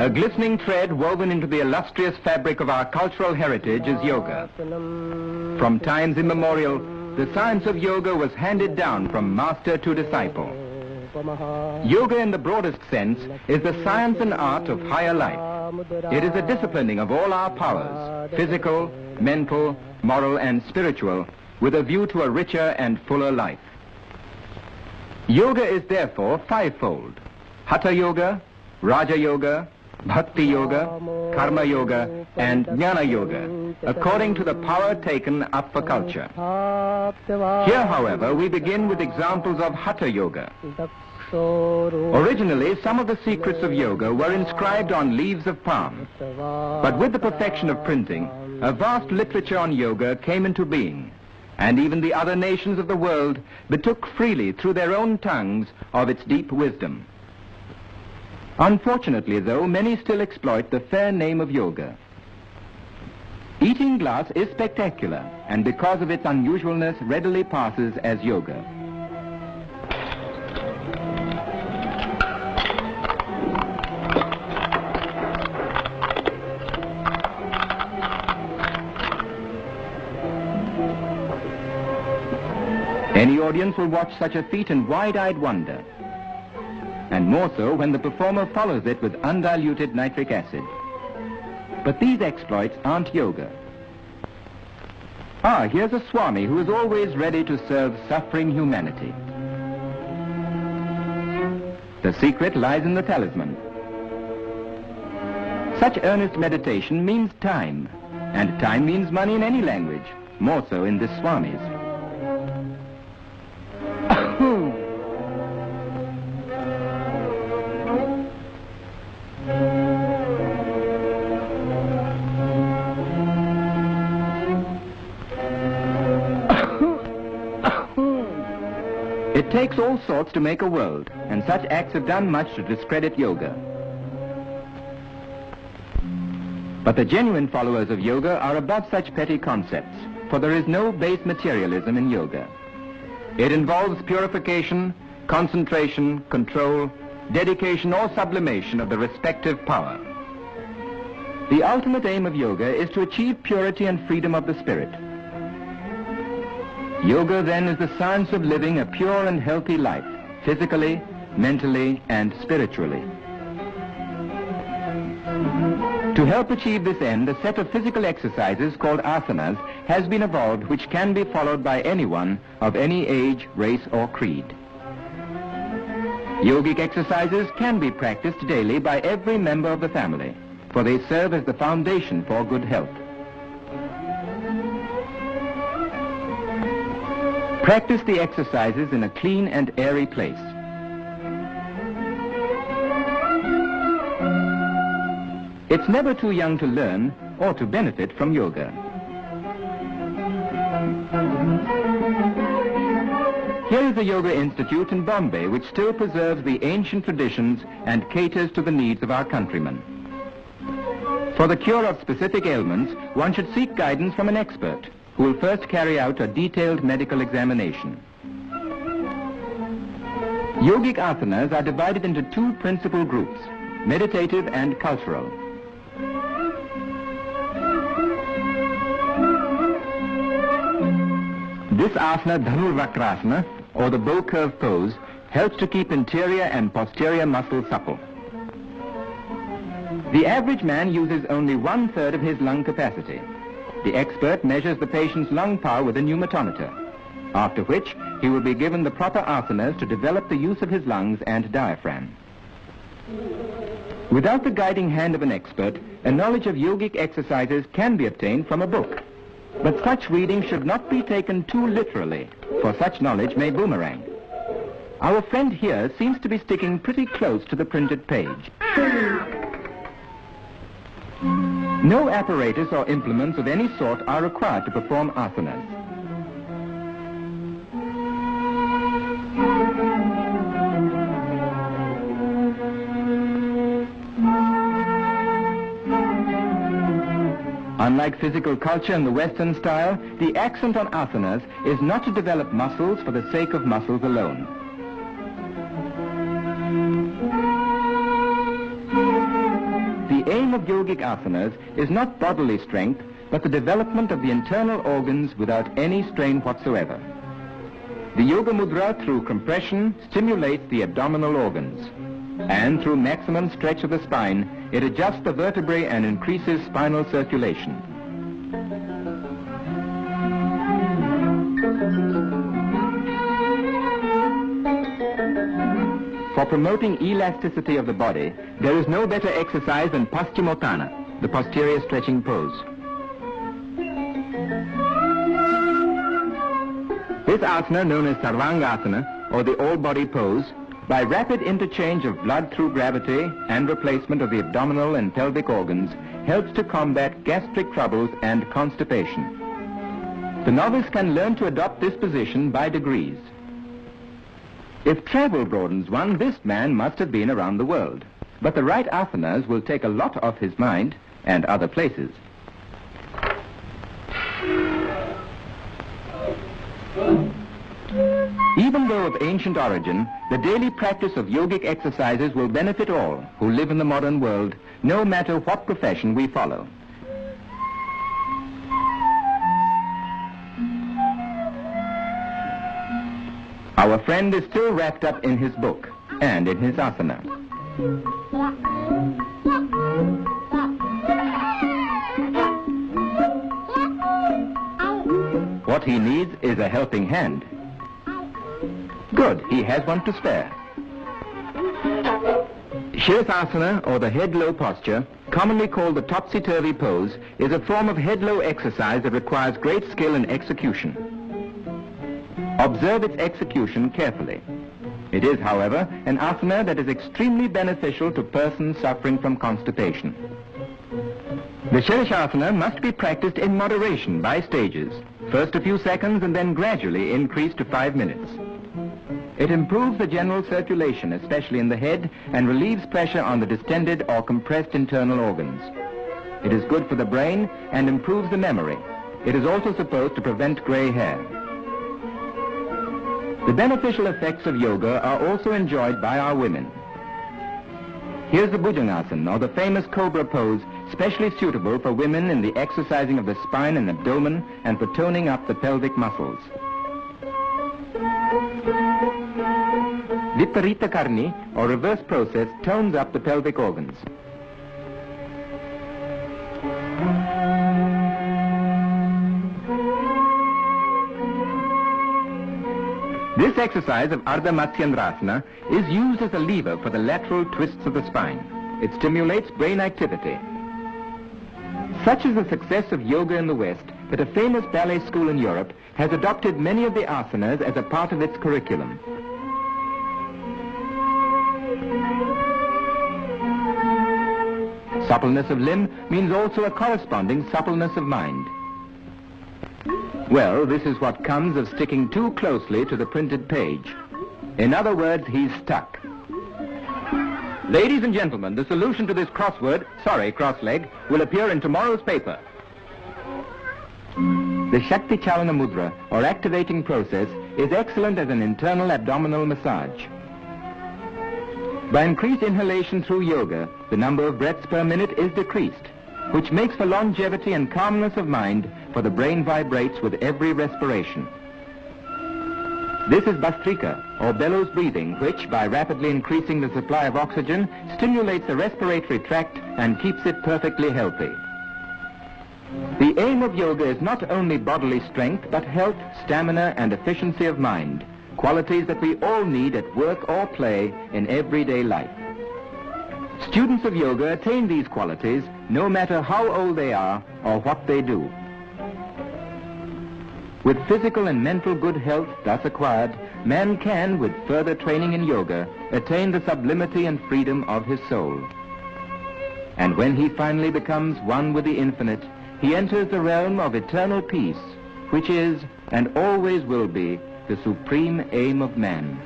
A glistening thread woven into the illustrious fabric of our cultural heritage is yoga. From times immemorial, the science of yoga was handed down from master to disciple. Yoga in the broadest sense is the science and art of higher life. It is a disciplining of all our powers, physical, mental, moral and spiritual, with a view to a richer and fuller life. Yoga is therefore fivefold: Hatha Yoga, Raja Yoga, Bhakti Yoga, Karma Yoga and Jnana Yoga, according to the power taken up for culture. Here, however, we begin with examples of Hatha Yoga. Originally, some of the secrets of yoga were inscribed on leaves of palm. But with the perfection of printing, a vast literature on yoga came into being, and even the other nations of the world betook freely through their own tongues of its deep wisdom. Unfortunately, though, many still exploit the fair name of yoga. Eating glass is spectacular, and because of its unusualness readily passes as yoga. Any audience will watch such a feat in wide-eyed wonder, and more so when the performer follows it with undiluted nitric acid. But these exploits aren't yoga. Here's a Swami who is always ready to serve suffering humanity. The secret lies in the talisman. Such earnest meditation means time, and time means money in any language, more so in this Swami's. It takes all sorts to make a world, and such acts have done much to discredit yoga. But the genuine followers of yoga are above such petty concepts, for there is no base materialism in yoga. It involves purification, concentration, control, dedication or sublimation of the respective power. The ultimate aim of yoga is to achieve purity and freedom of the spirit. Yoga then is the science of living a pure and healthy life, physically, mentally and spiritually. To help achieve this end, a set of physical exercises called asanas has been evolved, which can be followed by anyone of any age, race or creed. Yogic exercises can be practiced daily by every member of the family, for they serve as the foundation for good health. Practice the exercises in a clean and airy place. It's never too young to learn or to benefit from yoga. Here is a yoga institute in Bombay which still preserves the ancient traditions and caters to the needs of our countrymen. For the cure of specific ailments, one should seek guidance from an expert who will first carry out a detailed medical examination. Yogic asanas are divided into two principal groups, meditative and cultural. This asana, Dhanurvakrasana, or the bow curve pose, helps to keep interior and posterior muscles supple. The average man uses only 1/3 of his lung capacity. The expert measures the patient's lung power with a pneumatometer, after which he will be given the proper asanas to develop the use of his lungs and diaphragm. Without the guiding hand of an expert, a knowledge of yogic exercises can be obtained from a book. But such reading should not be taken too literally, for such knowledge may boomerang. Our friend here seems to be sticking pretty close to the printed page. No apparatus or implements of any sort are required to perform asanas. Unlike physical culture in the Western style, the accent on asanas is not to develop muscles for the sake of muscles alone. The aim of yogic asanas is not bodily strength, but the development of the internal organs without any strain whatsoever. The yoga mudra, through compression, stimulates the abdominal organs, and through maximum stretch of the spine, it adjusts the vertebrae and increases spinal circulation. For promoting elasticity of the body, there is no better exercise than Paschimotthana, the posterior stretching pose. This asana, known as Sarvangasana, or the all-body pose, by rapid interchange of blood through gravity and replacement of the abdominal and pelvic organs, helps to combat gastric troubles and constipation. The novice can learn to adopt this position by degrees. If travel broadens one, this man must have been around the world. But the right asanas will take a lot off his mind and other places. Even though of ancient origin, the daily practice of yogic exercises will benefit all who live in the modern world, no matter what profession we follow. Our friend is still wrapped up in his book and in his asana. What he needs is a helping hand. Good, he has one to spare. Shirsasana, or the head-low posture, commonly called the topsy-turvy pose, is a form of head-low exercise that requires great skill and execution. Observe its execution carefully. It is, however, an asana that is extremely beneficial to persons suffering from constipation. The Shirshasana must be practiced in moderation by stages, first a few seconds and then gradually increased to 5 minutes. It improves the general circulation, especially in the head, and relieves pressure on the distended or compressed internal organs. It is good for the brain and improves the memory. It is also supposed to prevent gray hair. The beneficial effects of yoga are also enjoyed by our women. Here's the Bhujangasana, or the famous cobra pose, specially suitable for women in the exercising of the spine and abdomen and for toning up the pelvic muscles. Viparita Karni, or reverse process, tones up the pelvic organs. This exercise of Ardha Matsyendrasana is used as a lever for the lateral twists of the spine. It stimulates brain activity. Such is the success of yoga in the West that a famous ballet school in Europe has adopted many of the asanas as a part of its curriculum. Suppleness of limb means also a corresponding suppleness of mind. Well, this is what comes of sticking too closely to the printed page. In other words, he's stuck. Ladies and gentlemen, the solution to this crossword, sorry, cross-leg, will appear in tomorrow's paper. The Shakti Chalana Mudra, or activating process, is excellent as an internal abdominal massage. By increased inhalation through yoga, the number of breaths per minute is decreased, which makes for longevity and calmness of mind, for the brain vibrates with every respiration. This is Bhastrika, or bellows breathing, which, by rapidly increasing the supply of oxygen, stimulates the respiratory tract and keeps it perfectly healthy. The aim of yoga is not only bodily strength, but health, stamina, and efficiency of mind, qualities that we all need at work or play in everyday life. Students of yoga attain these qualities no matter how old they are or what they do. With physical and mental good health thus acquired, man can, with further training in yoga, attain the sublimity and freedom of his soul. And when he finally becomes one with the infinite, he enters the realm of eternal peace, which is, and always will be, the supreme aim of man.